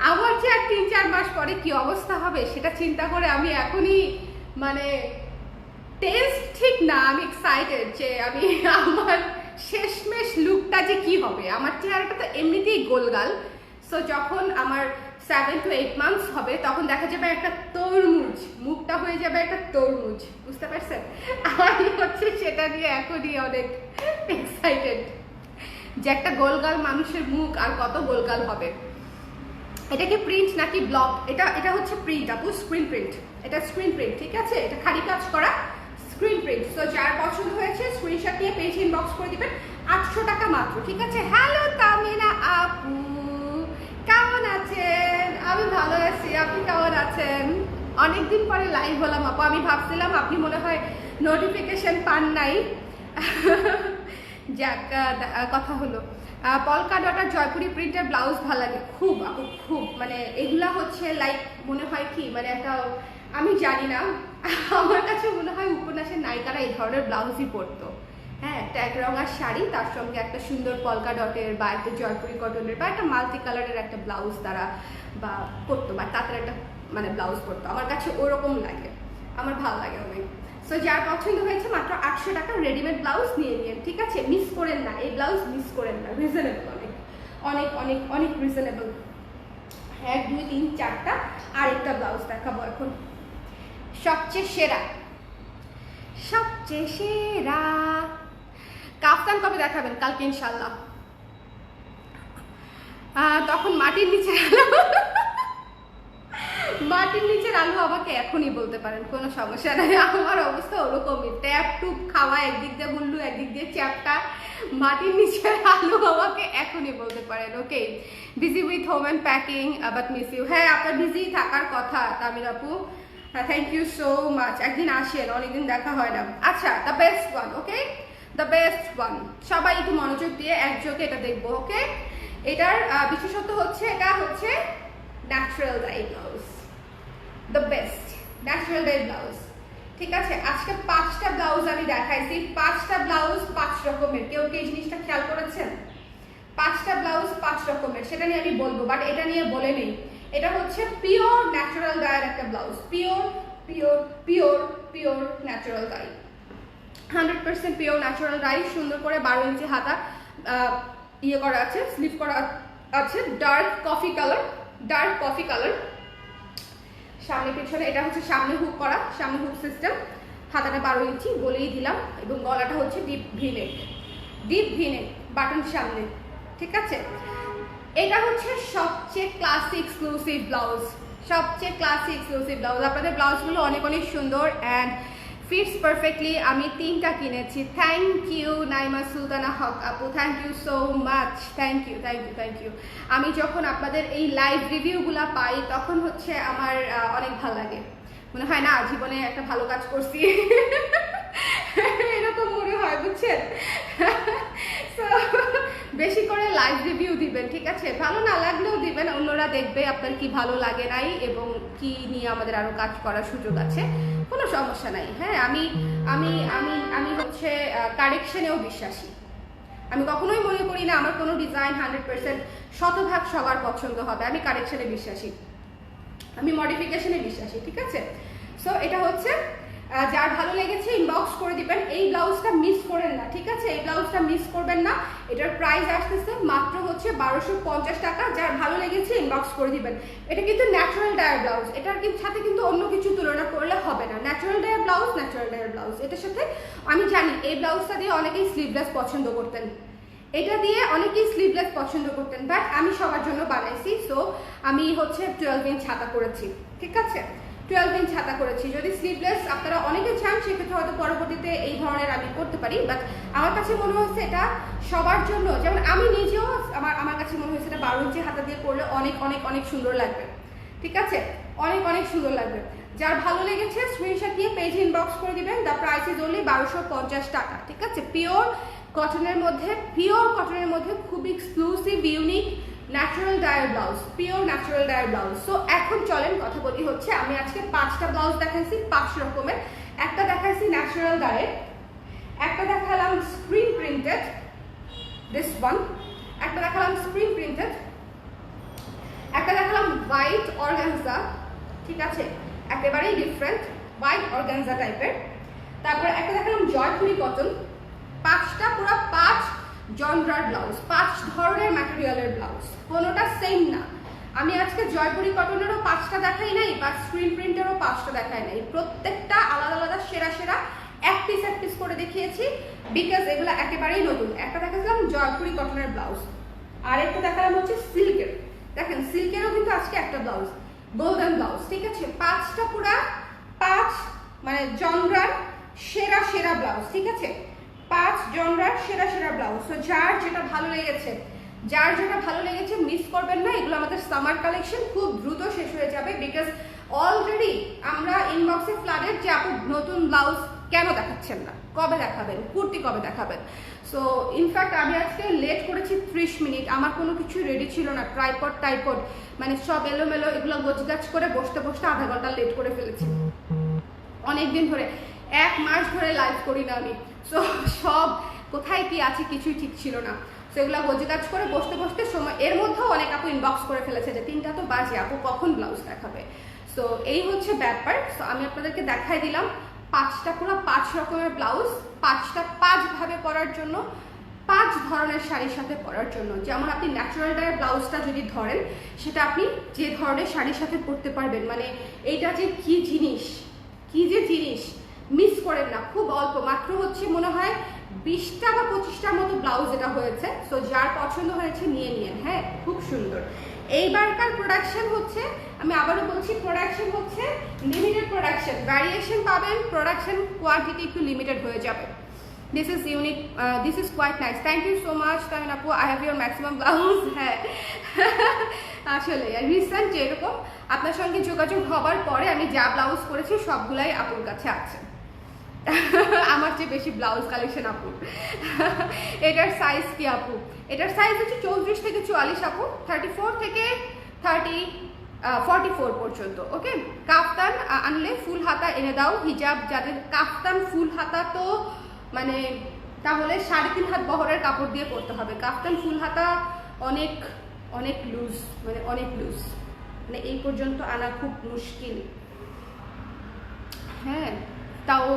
আমার যে আর 3-4 মাস পরে কি অবস্থা হবে সেটা চিন্তা করে আমি এখনই মানে টেস্ট ঠিক না, আমি এক্সাইটেড যে আমি আমার শেষমেশ লুকটা যে কি হবে। আমার চেহারাটা তো এমনিতেই গোলগাল, সো যখন আমার 7 to 8 মান্থস হবে তখন দেখা যাবে একটা তরমুজ, মুখটা হয়ে যাবে একটা তরমুজ, বুঝতে পারছেন? আমি হচ্ছে সেটা নিয়ে এখনই অনেক এক্সাইটেড যে একটা গোলগাল মানুষের মুখ আর কত গোলগাল হবে। এটা কি প্রিন্ট নাকি ব্লক? এটা হচ্ছে প্রিন্ট আপু, স্ক্রিন প্রিন্ট, এটা স্ক্রিন প্রিন্ট, ঠিক আছে? এটা খালি কাজ করা স্ক্রিন প্রিন্ট। সো যার পছন্দ হয়েছে স্ক্রিনশট নিয়ে পেজ ইনবক্স করে দিবেন, 800 টাকা মাত্র, ঠিক আছে? হ্যালো তামিনা আপু, কেমন আছেন? আমি ভালো আছি, আপনি কেমন আছেন? অনেকদিন পরে লাইভ হলাম আপু, আমি ভাবছিলাম আপনি মনে হয় নোটিফিকেশন পান নাই। যাক, কথা হলো। পলকা ডটার জয়পুরি প্রিন্টের ব্লাউজ ভালো লাগে খুব আপু, খুব, মানে এগুলা হচ্ছে লাইক মনে হয় কি মানে একটা, আমি জানি না, আমার কাছে মনে হয় উপন্যাসের নায়িকারা এই ধরনের ব্লাউজই পরতো, হ্যাঁ, একটা একরঙা শাড়ি তার সঙ্গে একটা সুন্দর পলকা ডটের বা একটা জয়পুরি কটনের বা একটা মাল্টি কালারের একটা ব্লাউজ তারা বা পরতো, বা তাদের একটা মানে ব্লাউজ পরতো। আমার কাছে ওরকম লাগে, আমার ভালো লাগে অনেক। সো যার পছন্দ হয়েছে মাত্র 800 টাকা রেডিমেড ব্লাউজ নিয়ে নিন, ঠিক আছে? মিস করেন না, এই ব্লাউজ মিস করেন না, রিজনেবল, অনেক অনেক অনেক অনেক রিজনেবল। 1 2 3 4টা আরেকটা ব্লাউজ দেখাবো এখন, সবচেয়ে সেরা, সবচেয়ে সেরা কাফতান কবে দেখাবেন? কালকে ইনশাল্লাহ। তখন মাটির নিচে মাটির নিচের আলু আমাকে এখনই বলতে পারেন, কোনো সমস্যা নাই। আমার অবস্থা ওরকমই, ট্যাপ টুপ খাওয়া, একদিক দিয়ে গুল্লু একদিক দিয়ে চ্যাপটা, মাটির নিচের আলু আমাকে এখনই বলতে পারেন। Okay, busy with home and packing but miss you. হ্যাঁ, আপনার বিজি থাকার কথা তামিল আপু। হ্যাঁ, থ্যাংক ইউ সো মাচ। একদিন আসেন, অনেকদিন দেখা হয় না। আচ্ছা, the best one. Okay, the best one. সবাই একটু মনোযোগ দিয়ে একযোগে এটা দেখবো। ওকে, এটার বিশেষত্ব হচ্ছে এটা হচ্ছে natural die blouse, the best natural die blouse. ঠিক আছে, আজকে 5টা ব্লাউজ আমি দেখাইছি, 5টা ব্লাউজ 5 রকমের। কেউ কি এই জিনিসটা খেয়াল করেছেন? 5টা ব্লাউজ 5 রকমের, সেটা নিয়ে আমি বলবো, বাট এটা নিয়ে বলে নেই। এটা হচ্ছে পিওর ন্যাচারাল ডাইয়ের একটা blouse, pure pure pure pure natural die, 100% pure natural die. সুন্দর করে 12 ইঞ্চি হাতা ইয়ে করা আছে, স্লিভ করা আছে, dark coffee colour, dark coffee colour. সামনে পিছনে এটা হচ্ছে সামনে হুক করা, সামনে হুক সিস্টেম। হাতাটা 12 ইঞ্চি বলেই দিলাম, এবং গলাটা হচ্ছে deep V-neck, deep V-neck, button সামনে। ঠিক আছে, এটা হচ্ছে সবচেয়ে ক্লাসি এক্সক্লুসিভ ব্লাউজ, সবচেয়ে ক্লাসি এক্সক্লুসিভ ব্লাউজ। আপনাদের ব্লাউজগুলো অনেক অনেক সুন্দর অ্যান্ড ফিটস পারফেক্টলি। আমি 3টা কিনেছি। থ্যাংক ইউ নাইমা সুলতানা হক আপু, thank you so much, thank you thank you thank you. আমি যখন আপনাদের এই লাইভ রিভিউগুলো পাই তখন হচ্ছে আমার অনেক ভালো লাগে, মনে হয় না জীবনে একটা ভালো কাজ করছি, এরকম মনে হয়, বুঝছেন? বেশি করে লাইভ রিভিউ দিবেন, ঠিক আছে? ভালো না লাগলেও দিবেন, অন্যরা দেখবে আপনার কি ভালো লাগে নাই এবং কি নিয়ে আমাদের আরো কাজ করার সুযোগ আছে, কোনো সমস্যা নাই। হ্যাঁ, আমি আমি আমি আমি হচ্ছে কারেকশনেও বিশ্বাসী। আমি কখনোই মনে করি না আমার কোনো ডিজাইন 100% শতভাগ সবার পছন্দ হবে। আমি কারেকশনে বিশ্বাসী, আমি মডিফিকেশনে বিশ্বাসী। ঠিক আছে, সো এটা হচ্ছে যার ভালো লেগেছে ইনবক্স করে দিবেন। এই ব্লাউজটা মিস করেন না, ঠিক আছে? এই ব্লাউজটা মিস করবেন না। এটার প্রাইস আসতেছে মাত্র হচ্ছে 1250 টাকা। যার ভালো লেগেছে ইনবক্স করে দিবেন। এটা কিন্তু ন্যাচারাল ডায়ার ব্লাউজ, এটার সাথে কিন্তু অন্য কিছু তুলনা করলে হবে না। Natural dyer blouse, natural dyer blouse. এটার সাথে আমি জানি এই ব্লাউজটা দিয়ে অনেকেই স্লিভলেস পছন্দ করতেন, এটা দিয়ে অনেকেই স্লিভলেস পছন্দ করতেন, বাট আমি সবার জন্য বানাইছি। সো আমি হচ্ছে 12 ইঞ্চ ছাতা করেছি, ঠিক আছে? 12 ইঞ্চ ছাতা করেছি। যদি স্লিভলেস আপনারা অনেকে চান সেক্ষেত্রে হয়তো পরবর্তীতে এই ধরনের আমি করতে পারি, বাট আমার কাছে মনে হচ্ছে এটা সবার জন্য, যেমন আমি নিজেও আমার কাছে মনে হয়েছে এটা 12 ইঞ্চি হাতা দিয়ে করলে অনেক অনেক অনেক সুন্দর লাগবে, ঠিক আছে? অনেক অনেক সুন্দর লাগবে। যার ভালো লেগেছে স্ক্রিনশট নিয়ে পেজ ইনবক্স করে দিবেন। দ্য প্রাইস ইজ অনলি 1250 টাকা, ঠিক আছে? পিওর কটনের মধ্যে, পিওর কটনের মধ্যে খুব exclusive unique natural dyer blouse, pure natural dyer blouse. So এখন চলেন কথা বলি হচ্ছে আমি আজকে 5টা ব্লাউজ দেখাইছি 5 রকমের। একটা দেখাইছি ন্যাচারাল ডায়ার, একটা দেখালাম স্ক্রিন প্রিন্টেড, দিস ওয়ান, একটা দেখালাম স্ক্রিন প্রিন্টেড, একটা দেখালাম হোয়াইট অর্গানজা, ঠিক আছে? একেবারেই ডিফারেন্ট হোয়াইট অর্গানজা টাইপের। তারপরে একটা দেখালাম জয়পুরি কটন। 5টা পুরো 5 জনরার ব্লাউজ, 5 ধরনের ম্যাটেরিয়ালের ব্লাউজ, কোনোটা সেম না। আমি আজকে জয়পুরি কটনেরও 5টা দেখাই নাই বা স্ক্রিন প্রিন্টেরও 5টা দেখাই নাই, প্রত্যেকটা আলাদা আলাদা সেরা সেরা এক পিস করে দেখিয়েছি, বিকজ এগুলো একেবারেই নতুন। একটা দেখালাম জয়পুরি কটনের ব্লাউজ, আর একটা দেখালাম হচ্ছে সিল্কের। দেখেন সিল্কেরও কিন্তু আজকে একটা ব্লাউজ, গোল্ডেন ব্লাউজ, ঠিক আছে? 5টা পুরা 5 মানে জনরার সেরা সেরা ব্লাউজ, ঠিক আছে? 5 জনরার সেরা সেরা ব্লাউজ। তো যার যেটা ভালো লেগেছে, যার যেটা ভালো লেগেছে মিস করবেন না। এগুলো আমাদের সামার কালেকশন, খুব দ্রুত শেষ হয়ে যাবে, বিকজ অলরেডি আমরা ইনবক্সে ফ্লাডেড যে আপু নতুন ব্লাউজ কেন দেখাচ্ছেন না, কবে দেখাবেন, কুর্তি কবে দেখাবেন। সো ইনফ্যাক্ট আমি আজকে লেট করেছি 30 মিনিট, আমার কোনো কিছু রেডি ছিল না, ট্রাইপড টাইপড মানে সব এলোমেলো, এগুলো গোছগাছ করে বসতে বসতে আধা ঘন্টা লেট করে ফেলেছি। অনেকদিন ধরে 1 মাস ধরে লাইভ করি না আমি, সো সব কোথায় কি আছে কিছুই ঠিক ছিল না। সেগুলো গোছগাছ করে বসতে বসতে সময়, এর মধ্যেও অনেক আপু ইনবক্স করে ফেলেছে যে 3টা তো বাজে, আপু কখন ব্লাউজ দেখাবে। সো এই হচ্ছে ব্যাপার। সো আমি আপনাদেরকে দেখাই দিলাম 5টা পুরো 5 রকমের ব্লাউজ, 5টা 5 ভাবে পরার জন্য, 5 ধরনের শাড়ির সাথে পরার জন্য। যেমন আপনি ন্যাচারাল ডায়ার ব্লাউজটা যদি ধরেন, সেটা আপনি যে ধরনের শাড়ির সাথে পরতে পারবেন, মানে এইটা যে কি জিনিস, কি যে জিনিস, মিস করেন না। খুব অল্প, মাত্র হচ্ছে মনে হয় 20টা বা 25টার মতো ব্লাউজ এটা হয়েছে। সো যার পছন্দ হয়েছে নিয়ে নিন, হ্যাঁ খুব সুন্দর। এইবারকার প্রোডাকশন হচ্ছে, আমি আবারও বলছি, প্রোডাকশন হচ্ছে লিমিটেড প্রোডাকশন, ভ্যারিয়েশন পাবেন, প্রোডাকশন কোয়ান্টিটি একটু লিমিটেড হয়ে যাবে। This is unique. This is quite nice. Thank you so much, Tamin Apu. I have your maximum blouse. হ্যাঁ আসলে রিসেন্ট যেরকম আপনার সঙ্গে যোগাযোগ হবার পরে আমি যা ব্লাউজ করেছি সবগুলাই আপুর কাছে আছে। আমার চেয়ে বেশি ব্লাউজ কালেকশন আপুর। এটার সাইজ কি আপু? এটার সাইজ হচ্ছে 34 থেকে 44 আপু, 34 থেকে 44 পর্যন্ত। ওকে, কাফতান আনলে ফুল হাতা এনে দাও। হিজাব যাদের কাফতান ফুল হাতা তো মানে তাহলে 3.5 হাত বহরের কাপড় দিয়ে পরতে হবে। কাফতান ফুল হাতা অনেক অনেক লুজ, মানে অনেক লুজ, মানে এই পর্যন্ত আনা খুব মুশকিল। হ্যাঁ, তাও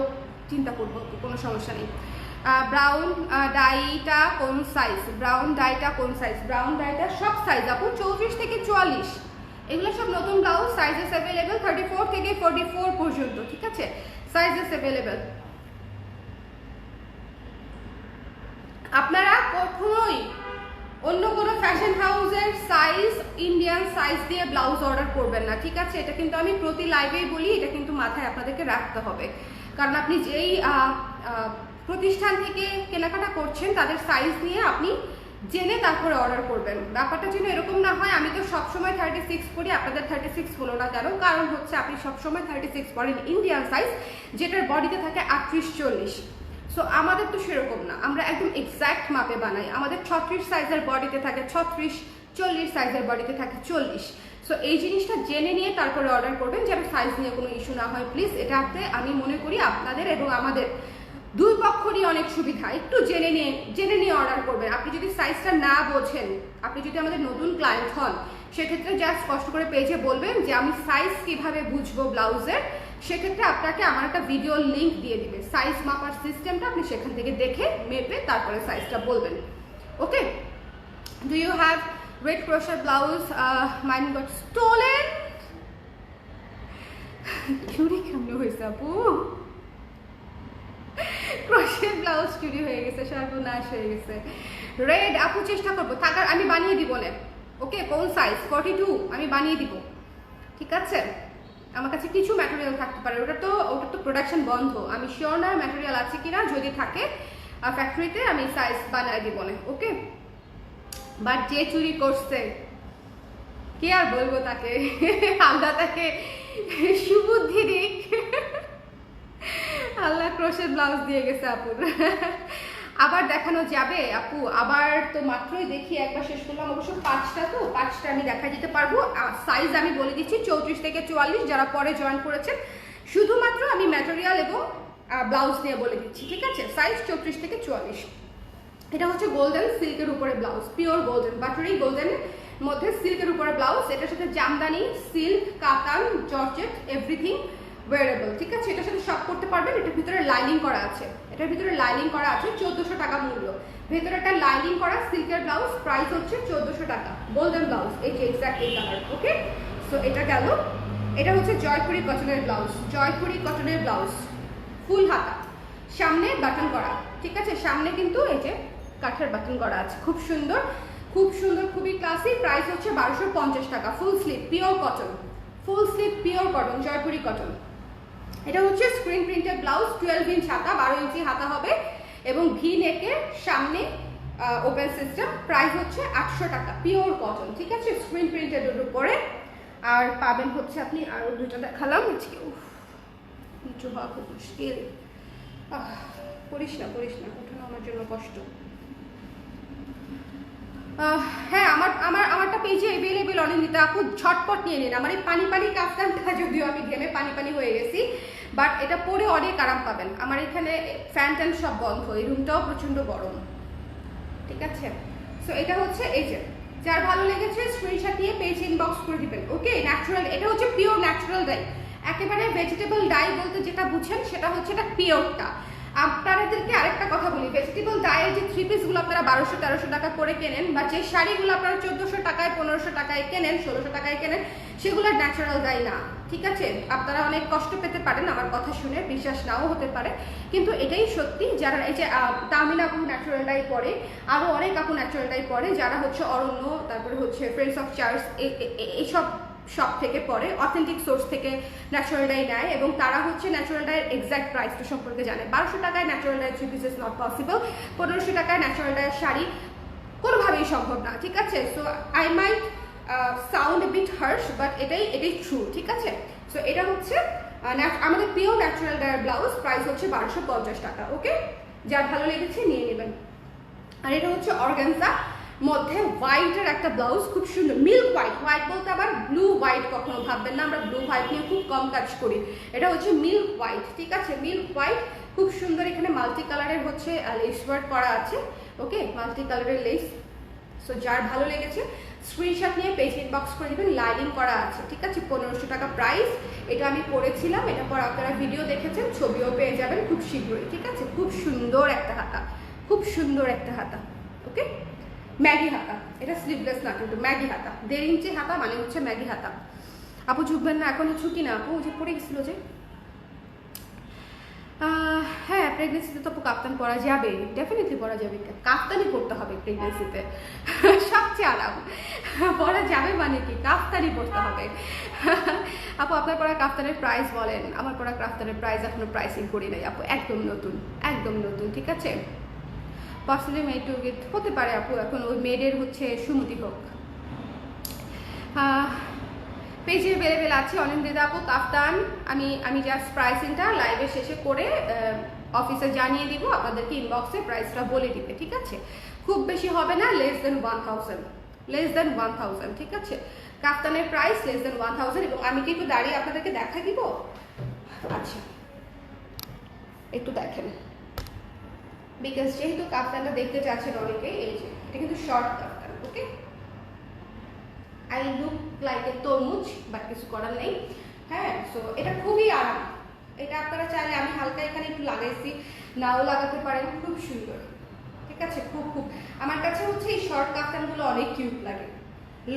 চিন্তা করবো, কোনো সমস্যা নেই। ব্রাউন ডাইটা কোন সাইজ? ব্রাউন ডাইটা কোন সাইজ? ব্রাউন ডাইটা সব সাইজ আপু, 34 থেকে 44। এগুলো সব নতুন ব্লাউজ, সাইজেস অ্যাভেলেবেল 34 থেকে 44 পর্যন্ত। ঠিক আছে, সাইজেস অ্যাভেলেবেল। আপনারা কখনোই অন্য কোনো ফ্যাশন হাউসের সাইজ, ইন্ডিয়ান সাইজ দিয়ে ব্লাউজ অর্ডার করবেন না। ঠিক আছে, এটা কিন্তু আমি প্রতি লাইভেই বলি, এটা কিন্তু মাথায় আপনাদেরকে রাখতে হবে। কারণ আপনি যেই প্রতিষ্ঠান থেকে কেনাকাটা করছেন তাদের সাইজ নিয়ে আপনি জেনে তারপরে অর্ডার করবেন। ব্যাপারটা যেন এরকম না হয় আমি তো সবসময় 36 পরি, আপনাদের 36 হলো না কেন? কারণ হচ্ছে আপনি সবসময় 36 পরেন ইন্ডিয়ান সাইজ, যেটার বডিতে থাকে 38-40। সো আমাদের তো সেরকম না, আমরা একদম এক্স্যাক্ট মাপে বানাই। আমাদের 36 সাইজের বডিতে থাকে 36, 40 সাইজের বডিতে থাকে 40। সো এই জিনিসটা জেনে নিয়ে তারপরে অর্ডার করবেন, যেন সাইজ নিয়ে কোনো ইস্যু না হয় প্লিজ। এটাতে আমি মনে করি আপনাদের এবং আমাদের দুই পক্ষরই অনেক সুবিধা। একটু জেনে নিয়ে অর্ডার করবেন। আপনি যদি সাইজটা না বোঝেন, আপনি যদি আমাদের নতুন ক্লায়েন্ট হন, সেক্ষেত্রে জাস্ট কষ্ট করে পেজে বলবেন যে আমি সাইজ কিভাবে বুঝবো ব্লাউজের। সেক্ষেত্রে আপনাকে আমার একটা ভিডিও লিঙ্ক দিয়ে দিবে, সাইজ মাপার সিস্টেমটা আপনি সেখান থেকে দেখে মেপে তারপরে সাইজটা বলবেন। Okay, do you have red crochet blouse? Mine got stolen. চুরি কেমন হয়েছে আপু? ক্রোশের ব্লাউজ চুরি হয়ে গেছে, সর্বনাশ হয়ে গেছে। রেড আপু চেষ্টা করবো থাকার, আমি বানিয়ে দিব না। ওকে, কোন সাইজ? 42 আমি বানিয়ে দিব। ঠিক আছে, আমার কাছে কিছু ম্যাটেরিয়াল থাকতে পারে, ওটা তো প্রোডাকশন বন্ধ, আমি শিওর না ম্যাটেরিয়াল আছে কিনা। যদি থাকে ফ্যাক্টরিতে আমি সাইজ বানিয়ে দিব না। ওকে, বাট যে চুরি করছে কি আর বলবো তাকে, আল্লাহ তাকে সুবুদ্ধি দিক। আল্লাহ ক্রোশের ব্লাউজ দিয়ে গেছে আপুর। আবার দেখানো যাবে আপু? আবার তো মাত্রই দেখি, একবার শেষ করলাম অবশ্য 5টা, তো 5টা আমি দেখা দিতে পারবো। সাইজ আমি বলে দিচ্ছি 34 থেকে 44, যারা পরে জয়েন করেছেন শুধুমাত্র আমি ম্যাটেরিয়াল এবং ব্লাউজ নিয়ে বলে দিচ্ছি। ঠিক আছে, সাইজ 34 থেকে 44। এটা হচ্ছে গোল্ডেন সিল্কের উপরে ব্লাউজ, পিওর গোল্ডেন, বাটারি গোল্ডেনের মধ্যে সিল্কের উপরে ব্লাউজ। এটার সাথে জামদানি, সিল্ক, কাতান, জর্জেট, এভরিথিং ওয়ারেবল। ঠিক আছে, এটার সাথে সব করতে পারবেন। এটার ভিতরে লাইনিং করা আছে, 1400 টাকা মূল্য। ভেতরে একটা লাইনিং করা সিল্কের ব্লাউজ, প্রাইস হচ্ছে 1400 টাকা। গোল্ডেন ব্লাউজ, এই যে এক্স্যাক্ট এই কালার। ওকে, সো এটা গেল। এটা হচ্ছে জয়পুরি কটনের ব্লাউজ, জয়পুরি কটনের ব্লাউজ, ফুল হাতা, সামনে বাটন করা। ঠিক আছে, সামনে কিন্তু এই যে কাঠের বাটন করা আছে, খুব সুন্দর, খুব সুন্দর, খুবই ক্লাসি। প্রাইস হচ্ছে 1250 টাকা। Full sleeve pure cotton, full sleeve pure cotton, Jaipuri cotton. এটা হচ্ছে স্ক্রিন প্রিন্টেড ব্লাউজ, 12 ইঞ্চ হাতা, 12 ইঞ্চি হাতা হবে এবং ভি নেকের সামনে ওপেন সিস্টেম। প্রাইস হচ্ছে 800 টাকা, পিওর কটন। ঠিক আছে, স্ক্রিন প্রিন্টেডের উপরে। আর পাবেন হচ্ছে আপনি আরো দুটো দেখালাম, নিচু হওয়া খুব মুশকিল। পড়িস না ওঠানো আমার জন্য কষ্ট। হ্যাঁ, আমারটা পেজে অ্যাভেলেবেল। অনিন্দিতা আপু ঝটপট নিয়ে নিন। আমার এই পানি কাফতানটা, যদিও আমি ঘেমে পানি হয়ে গেছি, বাট এটা পরে অনেক আরাম পাবেন। আমার এখানে ফ্যান ট্যান সব বন্ধ, এই রুমটাও প্রচন্ড গরম। ঠিক আছে, সো এটা হচ্ছে এই যে, যার ভালো লেগেছে স্ক্রিনশট নিয়ে পেজ ইনবক্স করে দিবেন। ওকে, ন্যাচারাল, এটা হচ্ছে পিওর ন্যাচারাল ডাই। একেবারে ভেজিটেবল ডাই বলতে যেটা বুঝেন সেটা হচ্ছে এটা পিওরটা। আপনাদেরকে আরেকটা কথা বলি, ভেজিটেবল ডাইয়ের যে 3 পিসগুলো আপনারা 1200-1300 টাকা করে কেনেন, বা যে শাড়িগুলো আপনারা 1400 টাকায়, 1500 টাকায় কেনেন, 1600 টাকায় কেনেন, সেগুলো ন্যাচারাল ডাই না। ঠিক আছে, আপনারা অনেক কষ্ট পেতে পারেন আমার কথা শুনে, বিশ্বাস নাও হতে পারে, কিন্তু এটাই সত্যি। যারা এই যে তামিল আপু ন্যাচারাল ডাই পরে, আরও অনেক আপু ন্যাচারাল ডাই পরে, যারা হচ্ছে অরণ্য, তারপরে হচ্ছে ফ্রেন্ডস অফ চার্চ, এইসব শপ থেকে পরে, অথেন্টিক সোর্স থেকে ন্যাচারাল ডাই নেয় এবং তারা হচ্ছে ন্যাচারাল ডাইয়ের এক্সাক্ট প্রাইসটা সম্পর্কে জানে। 1200 টাকায় ন্যাচারাল ডাইয়ের 3 পিস ইজ নট পসিবল, 1500 টাকায় ন্যাচারাল ডাইয়ের শাড়ি কোনোভাবেই সম্ভব না, ঠিক আছে? So I might sound a bit harsh, but এটাই ট্রু, ঠিক আছে? সো এটা হচ্ছে আমাদের পিওর ন্যাচারাল ডাইয়ের ব্লাউজ, প্রাইস হচ্ছে 1250 টাকা। ওকে, যার ভালো লেগেছে নিয়ে নেবেন। আর এটা হচ্ছে অর্গানজা মধ্যে হোয়াইটের একটা ব্লাউজ, খুব সুন্দর মিল্ক হোয়াইট। হোয়াইট বলতে আবার ব্লু হোয়াইট কখনো ভাববেন না, আমরা ব্লু হোয়াইট নিয়ে খুব কম কাজ করি। এটা হচ্ছে মিল্ক হোয়াইট, ঠিক আছে? মিল্ক হোয়াইট, খুব সুন্দর। এখানে মাল্টি কালারের হচ্ছে লেস ওয়ার্ক করা আছে। ওকে, মাল্টি কালারের লেস। সো যার ভালো লেগেছে স্ক্রিনশট নিয়ে পেজ ইনবক্স করে দেবেন, লাইনিং করা আছে, ঠিক আছে? 1500 টাকা প্রাইস। এটা আমি পরেছিলাম, এটা পর আপনারা ভিডিও দেখেছেন, ছবিও পেয়ে যাবেন খুব শীঘ্রই, ঠিক আছে? খুব সুন্দর একটা হাতা, খুব সুন্দর একটা হাতা। ওকে, ম্যাগি হাতা, এটা স্লিভলেস না কিন্তু ম্যাগি হাতা, 1.5 ইঞ্চি হাতা মানে হচ্ছে ম্যাগি হাতা। আপু ঝুঁকবেন না, এখন ছুটি না আপু, যে পড়ে গেছিল যে। হ্যাঁ, প্রেগনেন্সিতে তো আপু কাপ্তান পরা যাবে, ডেফিনেটলি পরা যাবে, কাপ্তানই পরতে হবে প্রেগনেন্সিতে, সবচেয়ে আরাম। পরা যাবে মানে কি, কাপ্তানই পরতে হবে। আপু আপনার পরা কাপ্তানের প্রাইস বলেন। আমার পরা কাপ্তানের প্রাইস এখনো প্রাইসিং করি নাই আপু, একদম নতুন, একদম নতুন, ঠিক আছে? পার্সোনালি মেড টু গেট হতে পারে আপু, এখন ওই মেডের হচ্ছে সুমতি হোক। পেজে অ্যাভেলেবেল আছে অনিন্দিতা আপু কাফতান। আমি জাস্ট প্রাইসিংটা লাইভের শেষে করে অফিসে জানিয়ে দিব, আপনাদেরকে ইনবক্সে প্রাইসটা বলে দিবে, ঠিক আছে? খুব বেশি হবে না, লেস দেন 1000, ঠিক আছে? কাফতানের প্রাইস লেস দেন 1000। এবং আমি কি একটু দাঁড়িয়ে আপনাদেরকে দেখা দিব? আচ্ছা, একটু দেখেন, বিকজ যেহেতু কাফতানটা দেখতে চাচ্ছেন অনেকেই, এই যে এটা কিন্তু short kaftan. Okay, I look like a তরমুজ, বাট কিছু করার নেই। হ্যাঁ, সো এটা খুবই আরাম। এটা আপনারা চাইলে, আমি হালকা এখানে একটু লাগাইছি, নাও লাগাতে পারেন, খুব সুন্দর, ঠিক আছে? খুব খুব আমার কাছে হচ্ছে এই শর্ট কাফতানগুলো অনেক কিউট লাগে।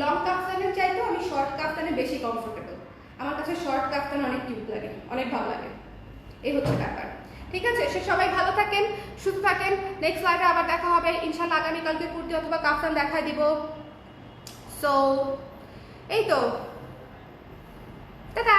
লং কাফতানের চাইতেও আমি শর্ট কাফতানে বেশি কমফোর্টেবল। আমার কাছে শর্ট কাফতান অনেক কিউট লাগে, অনেক ভালো লাগে। এই হচ্ছে ব্যাপার, ঠিক আছে? সে সবাই ভালো থাকেন, সুস্থ থাকেন। নেক্সট লাইভে আবার দেখা হবে ইনশাল্লাহ, আগামীকালকে কুর্তি অথবা কাফতান দেখায় দিব। সো এই তো, টাটা।